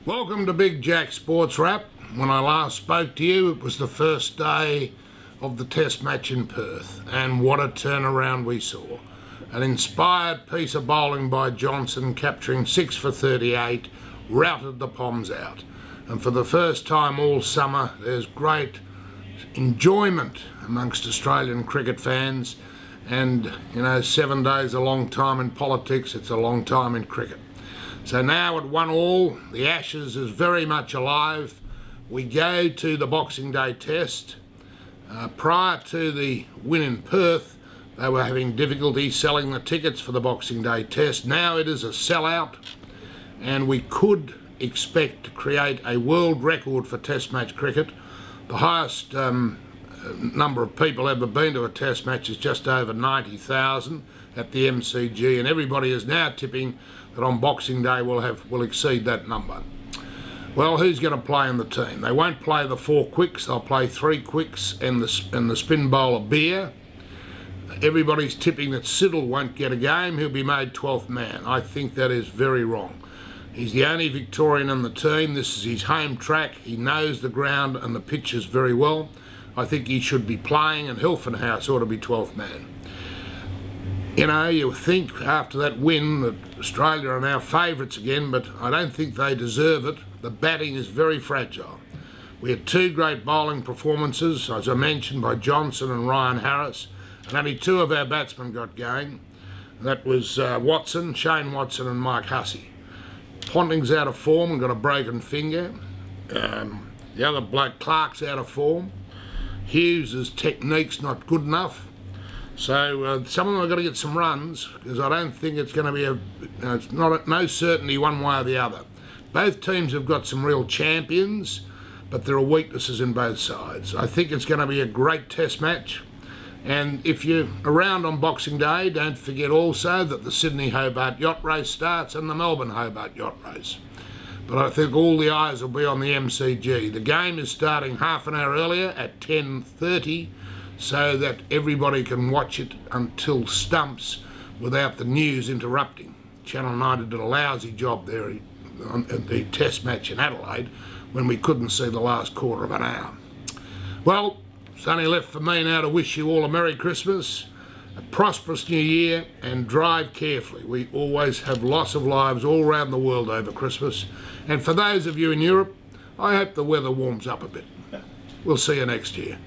Welcome to Big Jack Sports Wrap. When I last spoke to you, it was the first day of the test match in Perth, and what a turnaround we saw. An inspired piece of bowling by Johnson, capturing 6 for 38, routed the Poms out. And for the first time all summer, there's great enjoyment amongst Australian cricket fans. And, you know, 7 days a long time in politics, it's a long time in cricket. So now at 1-1, the Ashes is very much alive. We go to the Boxing Day test. Prior to the win in Perth, they were having difficulty selling the tickets for the Boxing Day test. Now it is a sellout, and we could expect to create a world record for test match cricket. The highest number of people ever been to a test match is just over 90,000 at the MCG, and everybody is now tipping that on Boxing Day will exceed that number. Well, who's going to play in the team? They won't play the 4 quicks. They'll play 3 quicks and the spin bowler Beer. Everybody's tipping that Siddle won't get a game. He'll be made 12th man. I think that is very wrong. He's the only Victorian in the team. This is his home track. He knows the ground and the pitches very well. I think he should be playing, and Hilton House ought to be 12th man. You know, you think after that win that Australia are now favourites again, but I don't think they deserve it. The batting is very fragile. We had 2 great bowling performances, as I mentioned, by Johnson and Ryan Harris, and only 2 of our batsmen got going. That was Shane Watson and Mike Hussey. Ponting's out of form and got a broken finger. The other bloke, Clark's out of form. Hughes' technique's not good enough. So some of them have got to get some runs, because I don't think it's going to be it's no certainty one way or the other. Both teams have got some real champions, but there are weaknesses in both sides. I think it's going to be a great test match. And if you're around on Boxing Day, don't forget also that the Sydney Hobart Yacht Race starts and the Melbourne Hobart Yacht Race. But I think all the eyes will be on the MCG. The game is starting half an hour earlier at 10:30, so that everybody can watch it until stumps without the news interrupting. Channel 9 did a lousy job there at the test match in Adelaide when we couldn't see the last quarter of an hour. Well, it's only left for me now to wish you all a Merry Christmas, a prosperous New Year, and drive carefully. We always have loss of lives all around the world over Christmas. And for those of you in Europe, I hope the weather warms up a bit. We'll see you next year.